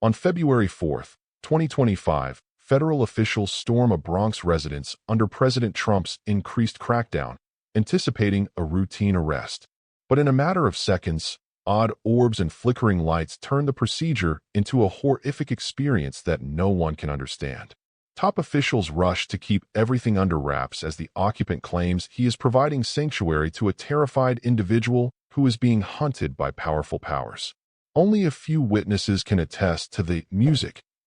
On February 4, 2025, federal officials storm a Bronx residence under President Trump's increased crackdown, anticipating a routine arrest. But in a matter of seconds, odd orbs and flickering lights turn the procedure into a horrific experience that no one can understand. Top officials rush to keep everything under wraps as the occupant claims he is providing sanctuary to a terrified individual who is being hunted by powerful powers. Only a few witnesses can attest to the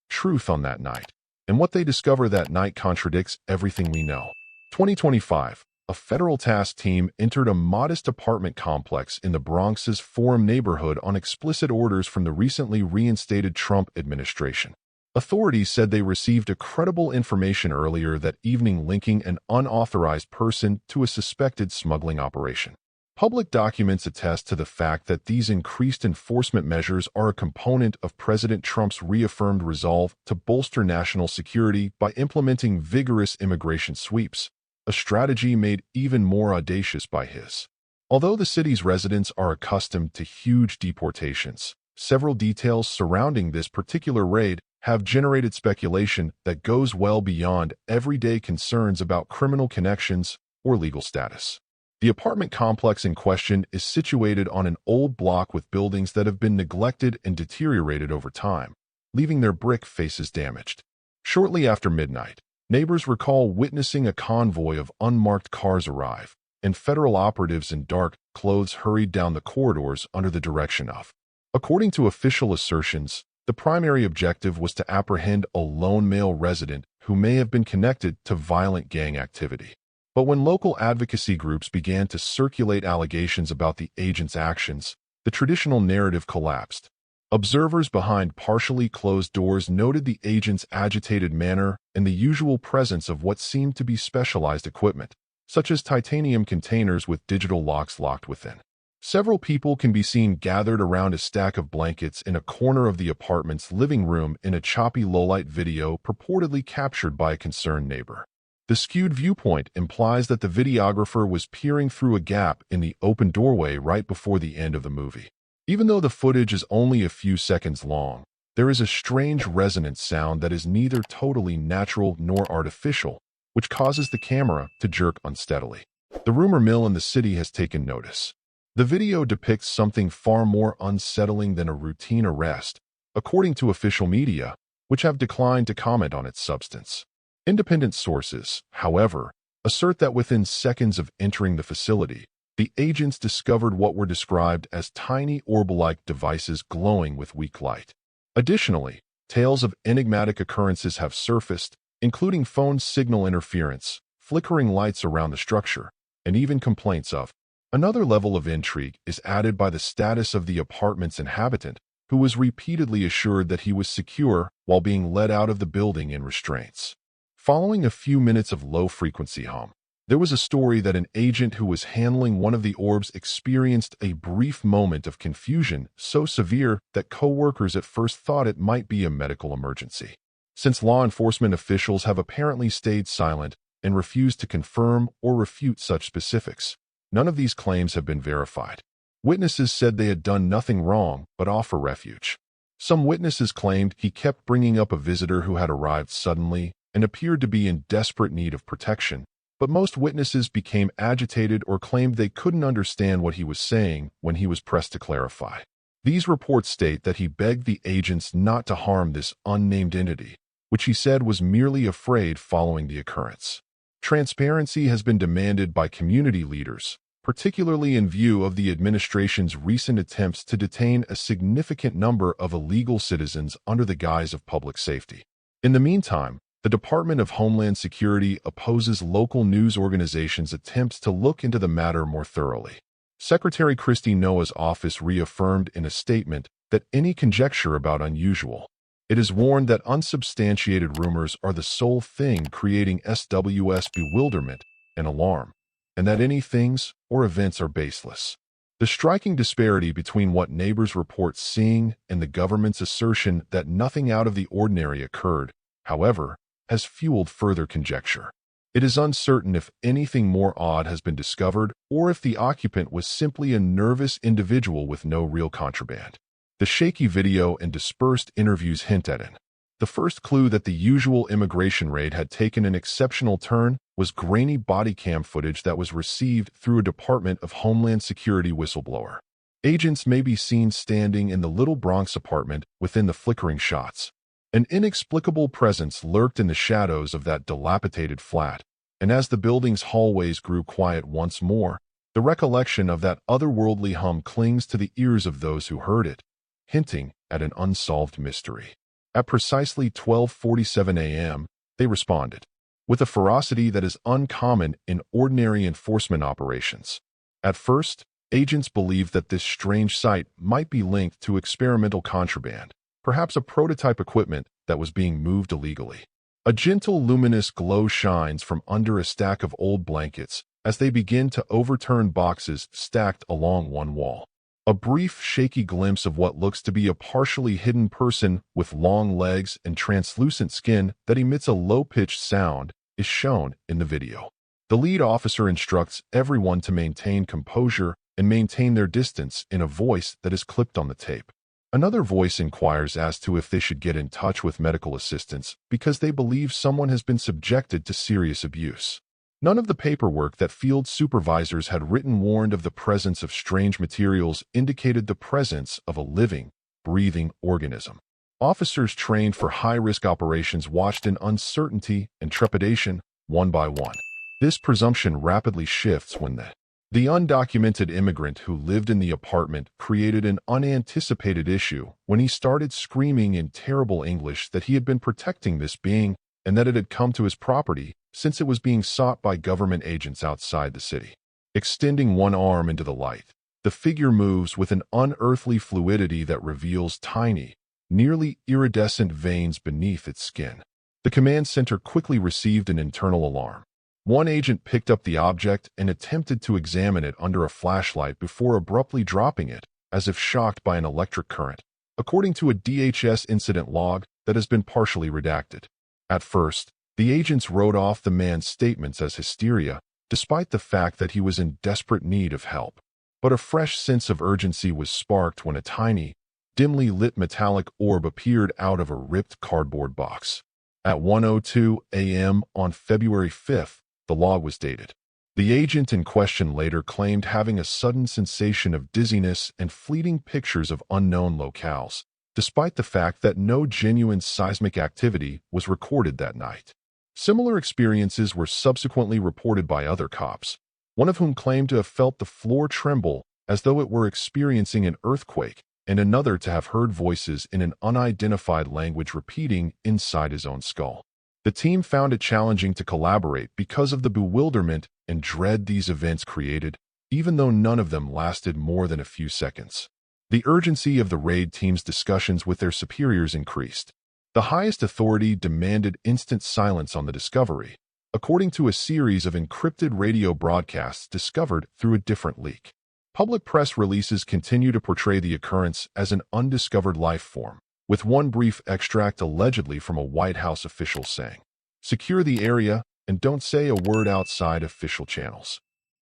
truth on that night, and what they discover that night contradicts everything we know. 2025, a federal task team entered a modest apartment complex in the Bronx's Forum neighborhood on explicit orders from the recently reinstated Trump administration. Authorities said they received a credible information earlier that evening linking an unauthorized person to a suspected smuggling operation. Public documents attest to the fact that these increased enforcement measures are a component of President Trump's reaffirmed resolve to bolster national security by implementing vigorous immigration sweeps, a strategy made even more audacious by his. Although the city's residents are accustomed to huge deportations, several details surrounding this particular raid have generated speculation that goes well beyond everyday concerns about criminal connections or legal status. The apartment complex in question is situated on an old block with buildings that have been neglected and deteriorated over time, leaving their brick faces damaged. Shortly after midnight, neighbors recall witnessing a convoy of unmarked cars arrive, and federal operatives in dark clothes hurried down the corridors under the direction of. According to official assertions, the primary objective was to apprehend a lone male resident who may have been connected to violent gang activity. But when local advocacy groups began to circulate allegations about the agent's actions, the traditional narrative collapsed. Observers behind partially closed doors noted the agent's agitated manner and the usual presence of what seemed to be specialized equipment, such as titanium containers with digital locks locked within. Several people can be seen gathered around a stack of blankets in a corner of the apartment's living room in a choppy low-light video purportedly captured by a concerned neighbor. The skewed viewpoint implies that the videographer was peering through a gap in the open doorway right before the end of the movie. Even though the footage is only a few seconds long, there is a strange resonant sound that is neither totally natural nor artificial, which causes the camera to jerk unsteadily. The rumor mill in the city has taken notice. The video depicts something far more unsettling than a routine arrest, according to official media, which have declined to comment on its substance. Independent sources, however, assert that within seconds of entering the facility, the agents discovered what were described as tiny orb-like devices glowing with weak light. Additionally, tales of enigmatic occurrences have surfaced, including phone signal interference, flickering lights around the structure, and even complaints of. Another level of intrigue is added by the status of the apartment's inhabitant, who was repeatedly assured that he was secure while being led out of the building in restraints. Following a few minutes of low-frequency hum, there was a story that an agent who was handling one of the orbs experienced a brief moment of confusion so severe that co-workers at first thought it might be a medical emergency. Since law enforcement officials have apparently stayed silent and refused to confirm or refute such specifics, none of these claims have been verified. Witnesses said they had done nothing wrong but offer refuge. Some witnesses claimed he kept bringing up a visitor who had arrived suddenly and appeared to be in desperate need of protection, but most witnesses became agitated or claimed they couldn't understand what he was saying when he was pressed to clarify. These reports state that he begged the agents not to harm this unnamed entity, which he said was merely afraid following the occurrence. Transparency has been demanded by community leaders, particularly in view of the administration's recent attempts to detain a significant number of illegal citizens under the guise of public safety. In the meantime, the Department of Homeland Security opposes local news organizations' attempts to look into the matter more thoroughly. Secretary Kristi Noah's office reaffirmed in a statement that any conjecture about unusual. It is warned that unsubstantiated rumors are the sole thing creating SWS bewilderment and alarm, and that any things or events are baseless. The striking disparity between what neighbors report seeing and the government's assertion that nothing out of the ordinary occurred, however, has fueled further conjecture. It is uncertain if anything more odd has been discovered or if the occupant was simply a nervous individual with no real contraband. The shaky video and dispersed interviews hint at it. The first clue that the usual immigration raid had taken an exceptional turn was grainy body cam footage that was received through a Department of Homeland Security whistleblower. Agents may be seen standing in the Little Bronx apartment within the flickering shots. An inexplicable presence lurked in the shadows of that dilapidated flat, and as the building's hallways grew quiet once more, the recollection of that otherworldly hum clings to the ears of those who heard it, hinting at an unsolved mystery. At precisely 12:47 a.m., they responded, with a ferocity that is uncommon in ordinary enforcement operations. At first, agents believed that this strange sight might be linked to experimental contraband, perhaps a prototype equipment that was being moved illegally. A gentle luminous glow shines from under a stack of old blankets as they begin to overturn boxes stacked along one wall. A brief, shaky glimpse of what looks to be a partially hidden person with long legs and translucent skin that emits a low-pitched sound is shown in the video. The lead officer instructs everyone to maintain composure and maintain their distance in a voice that is clipped on the tape. Another voice inquires as to if they should get in touch with medical assistance because they believe someone has been subjected to serious abuse. None of the paperwork that field supervisors had written warned of the presence of strange materials indicated the presence of a living, breathing organism. Officers trained for high-risk operations watched in uncertainty and trepidation, one by one. This presumption rapidly shifts when the undocumented immigrant who lived in the apartment created an unanticipated issue when he started screaming in terrible English that he had been protecting this being and that it had come to his property since it was being sought by government agents outside the city. Extending one arm into the light, the figure moves with an unearthly fluidity that reveals tiny, nearly iridescent veins beneath its skin. The command center quickly received an internal alarm. One agent picked up the object and attempted to examine it under a flashlight before abruptly dropping it, as if shocked by an electric current, according to a DHS incident log that has been partially redacted. At first, the agents wrote off the man's statements as hysteria, despite the fact that he was in desperate need of help. But a fresh sense of urgency was sparked when a tiny, dimly lit metallic orb appeared out of a ripped cardboard box. At 1:02 a.m. on February 5th, the log was dated. The agent in question later claimed having a sudden sensation of dizziness and fleeting pictures of unknown locales, despite the fact that no genuine seismic activity was recorded that night. Similar experiences were subsequently reported by other cops, one of whom claimed to have felt the floor tremble as though it were experiencing an earthquake, and another to have heard voices in an unidentified language repeating inside his own skull. The team found it challenging to collaborate because of the bewilderment and dread these events created, even though none of them lasted more than a few seconds. The urgency of the raid team's discussions with their superiors increased. The highest authority demanded instant silence on the discovery, according to a series of encrypted radio broadcasts discovered through a different leak. Public press releases continue to portray the occurrence as an undiscovered life form, with one brief extract allegedly from a White House official saying, "Secure the area and don't say a word outside official channels."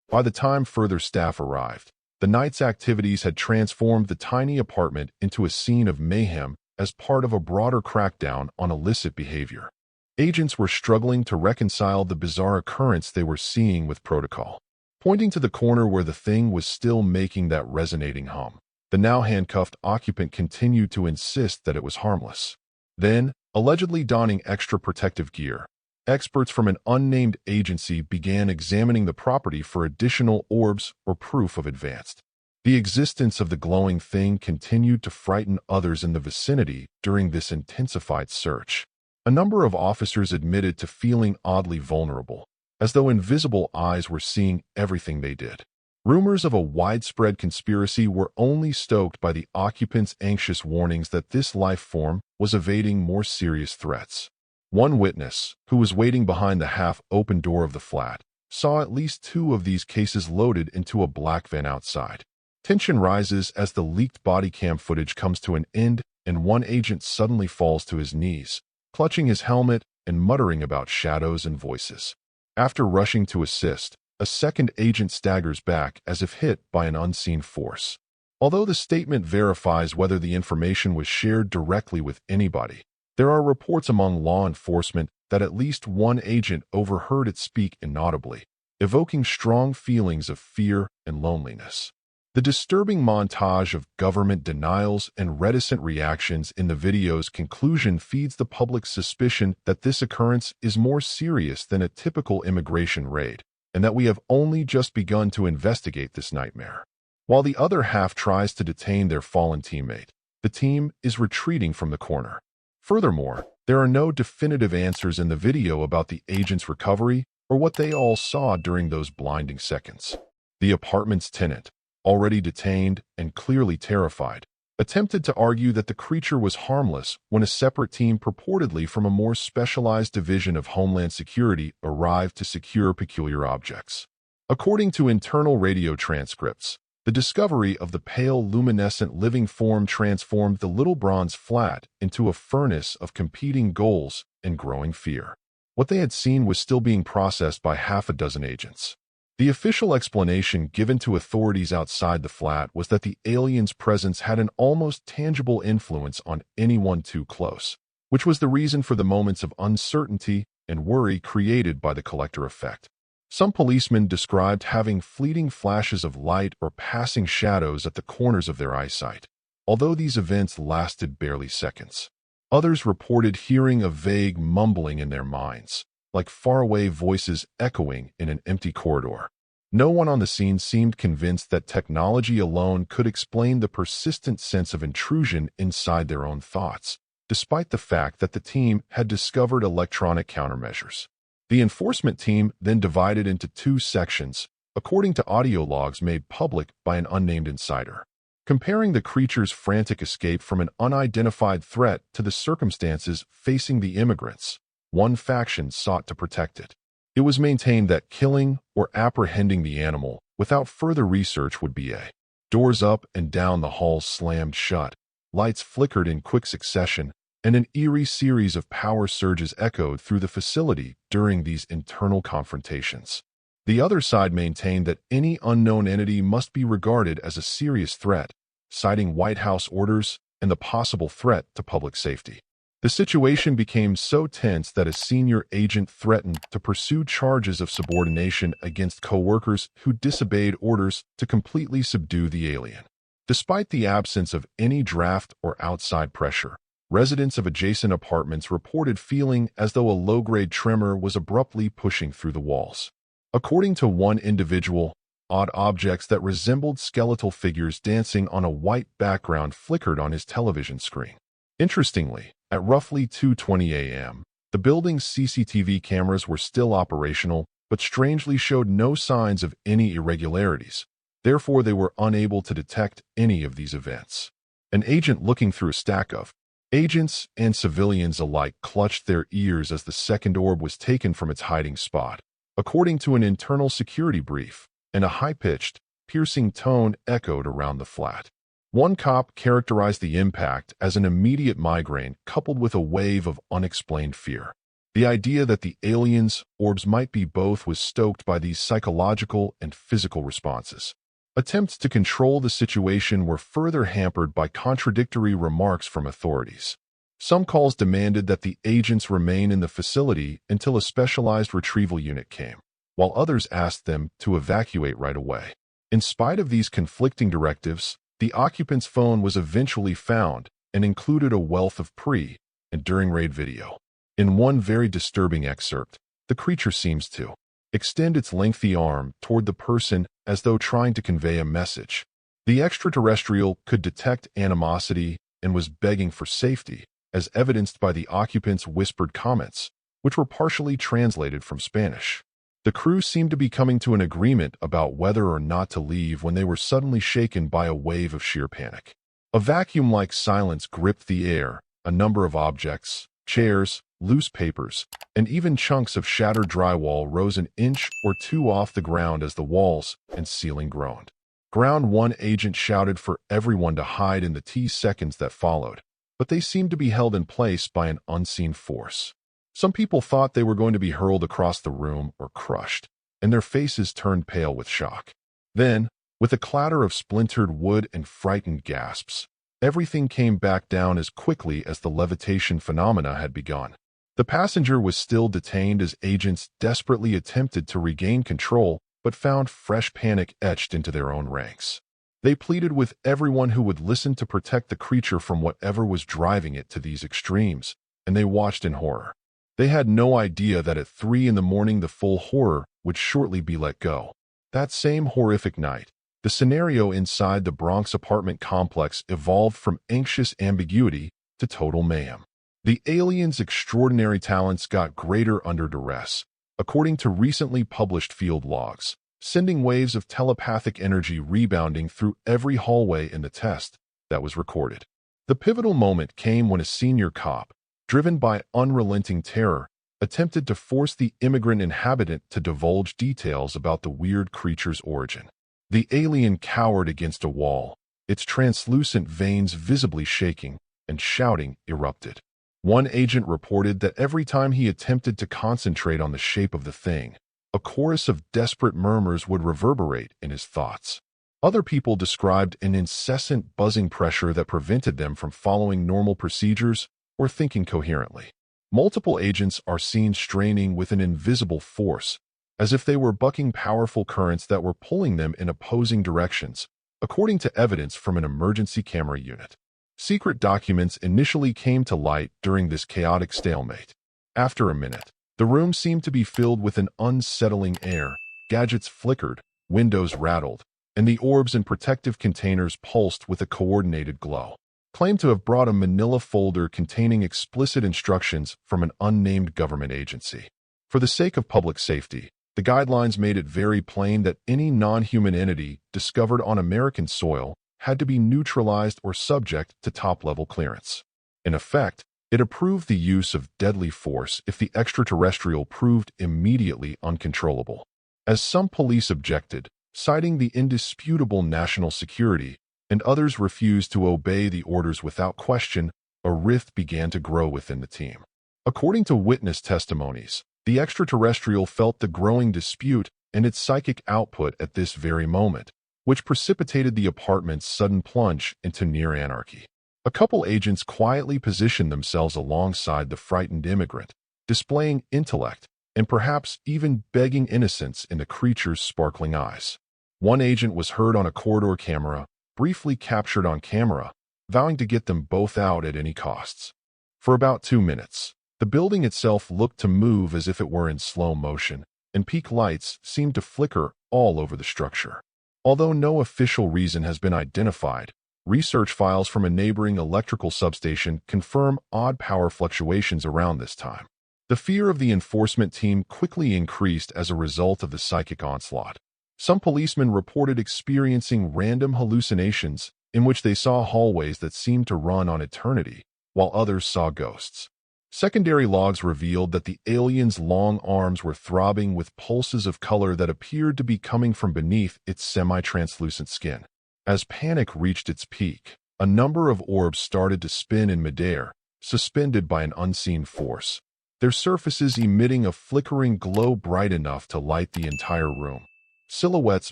By the time further staff arrived, the night's activities had transformed the tiny apartment into a scene of mayhem as part of a broader crackdown on illicit behavior. Agents were struggling to reconcile the bizarre occurrence they were seeing with protocol. Pointing to the corner where the thing was still making that resonating hum, the now handcuffed occupant continued to insist that it was harmless. Then, allegedly donning extra protective gear, experts from an unnamed agency began examining the property for additional orbs or proof of advanced. The existence of the glowing thing continued to frighten others in the vicinity during this intensified search. A number of officers admitted to feeling oddly vulnerable, as though invisible eyes were seeing everything they did. Rumors of a widespread conspiracy were only stoked by the occupants' anxious warnings that this life form was evading more serious threats. One witness, who was waiting behind the half-open door of the flat, saw at least 2 of these cases loaded into a black van outside. Tension rises as the leaked body cam footage comes to an end and one agent suddenly falls to his knees, clutching his helmet and muttering about shadows and voices. After rushing to assist, a second agent staggers back as if hit by an unseen force. Although the statement verifies whether the information was shared directly with anybody, there are reports among law enforcement that at least one agent overheard it speak inaudibly, evoking strong feelings of fear and loneliness. The disturbing montage of government denials and reticent reactions in the video's conclusion feeds the public's suspicion that this occurrence is more serious than a typical immigration raid, and that we have only just begun to investigate this nightmare. While the other half tries to detain their fallen teammate, the team is retreating from the corner. Furthermore, there are no definitive answers in the video about the agent's recovery or what they all saw during those blinding seconds. The apartment's tenant, already detained and clearly terrified, attempted to argue that the creature was harmless when a separate team purportedly from a more specialized division of Homeland Security arrived to secure peculiar objects. According to internal radio transcripts, the discovery of the pale, luminescent living form transformed the little bronze flat into a furnace of competing goals and growing fear. What they had seen was still being processed by half a dozen agents. The official explanation given to authorities outside the flat was that the alien's presence had an almost tangible influence on anyone too close, which was the reason for the moments of uncertainty and worry created by the collector effect. Some policemen described having fleeting flashes of light or passing shadows at the corners of their eyesight, although these events lasted barely seconds. Others reported hearing a vague mumbling in their minds, like faraway voices echoing in an empty corridor. No one on the scene seemed convinced that technology alone could explain the persistent sense of intrusion inside their own thoughts, despite the fact that the team had discovered electronic countermeasures. The enforcement team then divided into two sections, according to audio logs made public by an unnamed insider. Comparing the creature's frantic escape from an unidentified threat to the circumstances facing the immigrants, one faction sought to protect it. It was maintained that killing or apprehending the animal without further research would be a. Doors up and down the hall slammed shut, lights flickered in quick succession, and an eerie series of power surges echoed through the facility during these internal confrontations. The other side maintained that any unknown entity must be regarded as a serious threat, citing White House orders and the possible threat to public safety. The situation became so tense that a senior agent threatened to pursue charges of subordination against co-workers who disobeyed orders to completely subdue the alien. Despite the absence of any draft or outside pressure, residents of adjacent apartments reported feeling as though a low-grade tremor was abruptly pushing through the walls. According to one individual, odd objects that resembled skeletal figures dancing on a white background flickered on his television screen. Interestingly, at roughly 2:20 a.m., the building's CCTV cameras were still operational, but strangely showed no signs of any irregularities. Therefore, they were unable to detect any of these events. An agent looking through a stack of agents and civilians alike clutched their ears as the second orb was taken from its hiding spot. According to an internal security brief, and a high-pitched, piercing tone echoed around the flat. One cop characterized the impact as an immediate migraine coupled with a wave of unexplained fear. The idea that the aliens' orbs might be both was stoked by these psychological and physical responses. Attempts to control the situation were further hampered by contradictory remarks from authorities. Some calls demanded that the agents remain in the facility until a specialized retrieval unit came, while others asked them to evacuate right away. In spite of these conflicting directives, the occupant's phone was eventually found and included a wealth of pre- and during-raid video. In one very disturbing excerpt, the creature seems to extend its lengthy arm toward the person as though trying to convey a message. The extraterrestrial could detect animosity and was begging for safety, as evidenced by the occupant's whispered comments, which were partially translated from Spanish. The crew seemed to be coming to an agreement about whether or not to leave when they were suddenly shaken by a wave of sheer panic. A vacuum-like silence gripped the air. A number of objects, chairs, loose papers, and even chunks of shattered drywall rose an inch or two off the ground as the walls and ceiling groaned. Ground One agent shouted for everyone to hide in the seconds that followed, but they seemed to be held in place by an unseen force. Some people thought they were going to be hurled across the room or crushed, and their faces turned pale with shock. Then, With a clatter of splintered wood and frightened gasps, everything came back down as quickly as the levitation phenomena had begun. The passenger was still detained as agents desperately attempted to regain control but found fresh panic etched into their own ranks. They pleaded with everyone who would listen to protect the creature from whatever was driving it to these extremes, and they watched in horror. They had no idea that at 3 a.m. the full horror would shortly be let go. That same horrific night, the scenario inside the Bronx apartment complex evolved from anxious ambiguity to total mayhem. The aliens' extraordinary talents got greater under duress, according to recently published field logs, sending waves of telepathic energy rebounding through every hallway in the test that was recorded. The pivotal moment came when a senior cop, driven by unrelenting terror, attempted to force the immigrant inhabitant to divulge details about the weird creature's origin. The alien cowered against a wall, its translucent veins visibly shaking, and shouting erupted. One agent reported that every time he attempted to concentrate on the shape of the thing, a chorus of desperate murmurs would reverberate in his thoughts. Other people described an incessant buzzing pressure that prevented them from following normal procedures or thinking coherently. Multiple agents are seen straining with an invisible force, as if they were bucking powerful currents that were pulling them in opposing directions, according to evidence from an emergency camera unit. Secret documents initially came to light during this chaotic stalemate. After a minute, the room seemed to be filled with an unsettling air. Gadgets flickered, windows rattled, and the orbs and protective containers pulsed with a coordinated glow. Claimed to have brought a manila folder containing explicit instructions from an unnamed government agency. For the sake of public safety, the guidelines made it very plain that any non-human entity discovered on American soil had to be neutralized or subject to top-level clearance. In effect, it approved the use of deadly force if the extraterrestrial proved immediately uncontrollable. As some police objected, citing the indisputable national security, and others refused to obey the orders without question, a rift began to grow within the team. According to witness testimonies, the extraterrestrial felt the growing dispute and its psychic output at this very moment, which precipitated the apartment's sudden plunge into near anarchy. A couple agents quietly positioned themselves alongside the frightened immigrant, displaying intellect and perhaps even begging innocence in the creature's sparkling eyes. One agent was heard on a corridor camera, briefly captured on camera, vowing to get them both out at any costs. For about 2 minutes, the building itself looked to move as if it were in slow motion, and peak lights seemed to flicker all over the structure. Although no official reason has been identified, research files from a neighboring electrical substation confirm odd power fluctuations around this time. The fear of the enforcement team quickly increased as a result of the psychic onslaught. Some policemen reported experiencing random hallucinations in which they saw hallways that seemed to run on eternity, while others saw ghosts. Secondary logs revealed that the alien's long arms were throbbing with pulses of color that appeared to be coming from beneath its semi-translucent skin. As panic reached its peak, a number of orbs started to spin in midair, suspended by an unseen force, their surfaces emitting a flickering glow bright enough to light the entire room. Silhouettes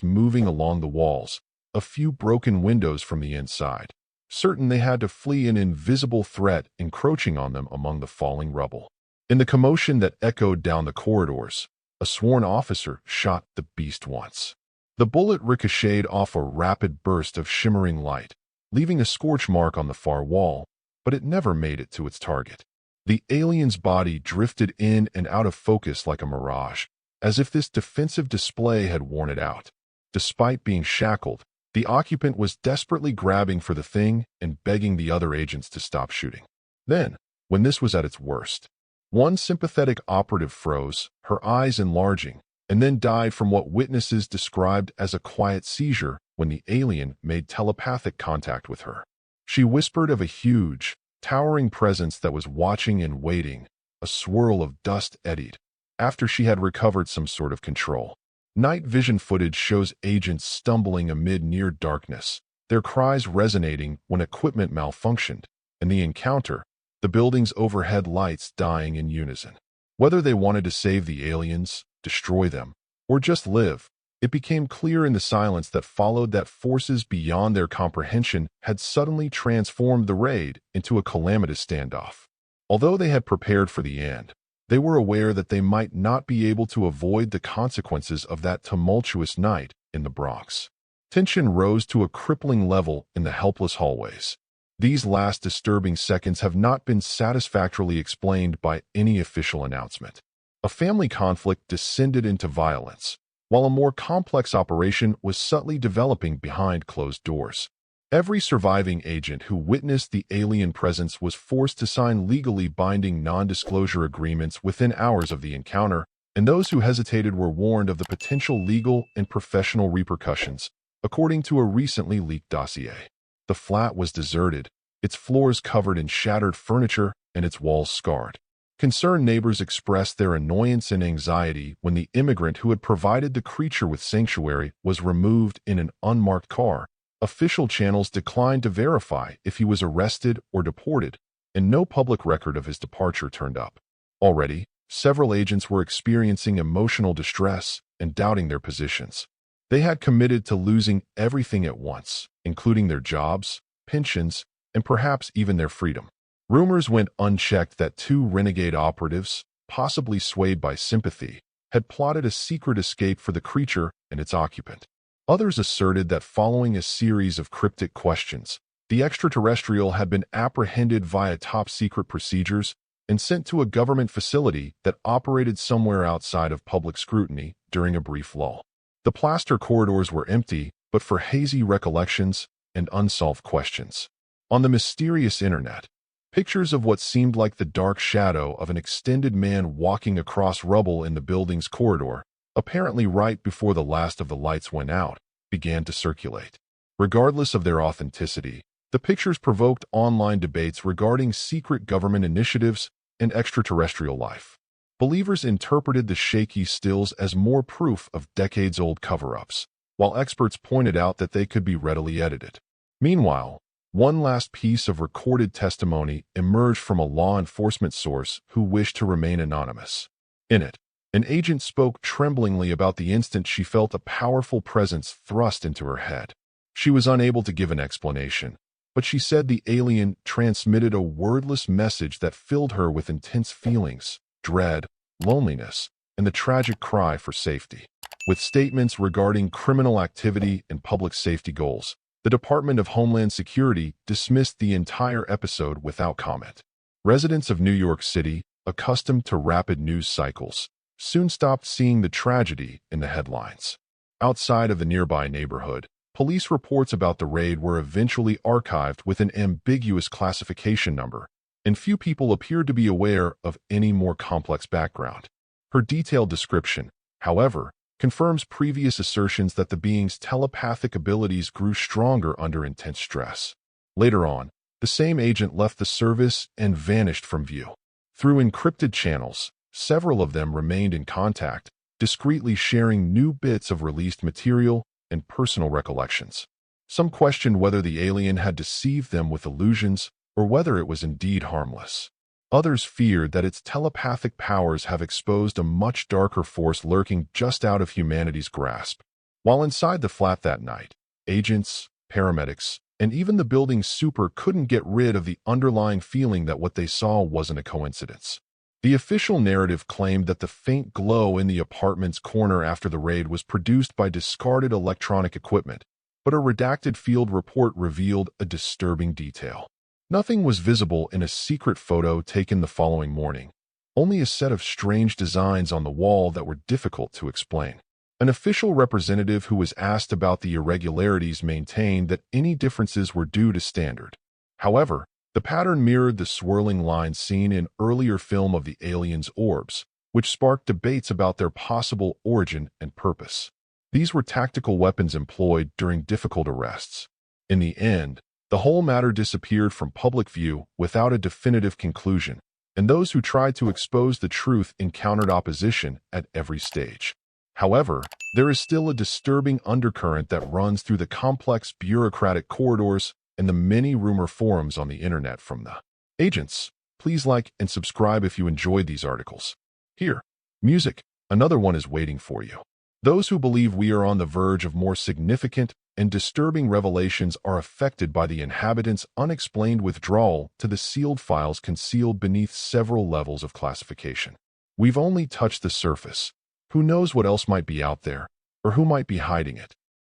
moving along the walls, a few broken windows from the inside, certain they had to flee an invisible threat encroaching on them among the falling rubble. In the commotion that echoed down the corridors, a sworn officer shot the beast once. The bullet ricocheted off a rapid burst of shimmering light, leaving a scorch mark on the far wall, but it never made it to its target. The alien's body drifted in and out of focus like a mirage, as if this defensive display had worn it out. Despite being shackled, the occupant was desperately grabbing for the thing and begging the other agents to stop shooting. Then, when this was at its worst, one sympathetic operative froze, her eyes enlarging, and then died from what witnesses described as a quiet seizure when the alien made telepathic contact with her. She whispered of a huge, towering presence that was watching and waiting. A swirl of dust eddied, after she had recovered some sort of control. Night vision footage shows agents stumbling amid near darkness, their cries resonating when equipment malfunctioned, and the encounter, the building's overhead lights dying in unison. Whether they wanted to save the aliens, destroy them, or just live, It became clear in the silence that followed that forces beyond their comprehension had suddenly transformed the raid into a calamitous standoff. Although they had prepared for the end, they were aware that they might not be able to avoid the consequences of that tumultuous night in the Bronx. Tension rose to a crippling level in the helpless hallways. These last disturbing seconds have not been satisfactorily explained by any official announcement. A family conflict descended into violence, while a more complex operation was subtly developing behind closed doors. Every surviving agent who witnessed the alien presence was forced to sign legally binding non-disclosure agreements within hours of the encounter, and those who hesitated were warned of the potential legal and professional repercussions, according to a recently leaked dossier. The flat was deserted, its floors covered in shattered furniture and its walls scarred. Concerned neighbors expressed their annoyance and anxiety when the immigrant who had provided the creature with sanctuary was removed in an unmarked car. Official channels declined to verify if he was arrested or deported, and no public record of his departure turned up. Already, several agents were experiencing emotional distress and doubting their positions. They had committed to losing everything at once, including their jobs, pensions, and perhaps even their freedom. Rumors went unchecked that two renegade operatives, possibly swayed by sympathy, had plotted a secret escape for the creature and its occupant. Others asserted that following a series of cryptic questions, the extraterrestrial had been apprehended via top-secret procedures and sent to a government facility that operated somewhere outside of public scrutiny during a brief lull. The plaster corridors were empty, but for hazy recollections and unsolved questions. On the mysterious internet, pictures of what seemed like the dark shadow of an extended man walking across rubble in the building's corridor, apparently right before the last of the lights went out, began to circulate. Regardless of their authenticity, the pictures provoked online debates regarding secret government initiatives and extraterrestrial life. Believers interpreted the shaky stills as more proof of decades-old cover-ups, while experts pointed out that they could be readily edited. Meanwhile, one last piece of recorded testimony emerged from a law enforcement source who wished to remain anonymous. In it, an agent spoke tremblingly about the instant she felt a powerful presence thrust into her head. She was unable to give an explanation, but she said the alien transmitted a wordless message that filled her with intense feelings, dread, loneliness, and the tragic cry for safety. With statements regarding criminal activity and public safety goals, the Department of Homeland Security dismissed the entire episode without comment. Residents of New York City, accustomed to rapid news cycles, soon stopped seeing the tragedy in the headlines. Outside of the nearby neighborhood, police reports about the raid were eventually archived with an ambiguous classification number, and few people appeared to be aware of any more complex background. Her detailed description, however, confirms previous assertions that the being's telepathic abilities grew stronger under intense stress. Later on, the same agent left the service and vanished from view. Through encrypted channels, several of them remained in contact, discreetly sharing new bits of released material and personal recollections. Some questioned whether the alien had deceived them with illusions or whether it was indeed harmless. Others feared that its telepathic powers have exposed a much darker force lurking just out of humanity's grasp. While inside the flat that night, agents, paramedics, and even the building's super couldn't get rid of the underlying feeling that what they saw wasn't a coincidence. The official narrative claimed that the faint glow in the apartment's corner after the raid was produced by discarded electronic equipment, but a redacted field report revealed a disturbing detail. Nothing was visible in a secret photo taken the following morning, only a set of strange designs on the wall that were difficult to explain. An official representative who was asked about the irregularities maintained that any differences were due to standard. However, the pattern mirrored the swirling lines seen in earlier film of the aliens' orbs, which sparked debates about their possible origin and purpose. These were tactical weapons employed during difficult arrests. In the end, the whole matter disappeared from public view without a definitive conclusion, and those who tried to expose the truth encountered opposition at every stage. However, there is still a disturbing undercurrent that runs through the complex bureaucratic corridors and the many rumor forums on the internet from the agents. Please like and subscribe if you enjoyed these articles. Here, music, another one is waiting for you. Those who believe we are on the verge of more significant and disturbing revelations are affected by the inhabitants' unexplained withdrawal to the sealed files concealed beneath several levels of classification. We've only touched the surface. Who knows what else might be out there, or who might be hiding it?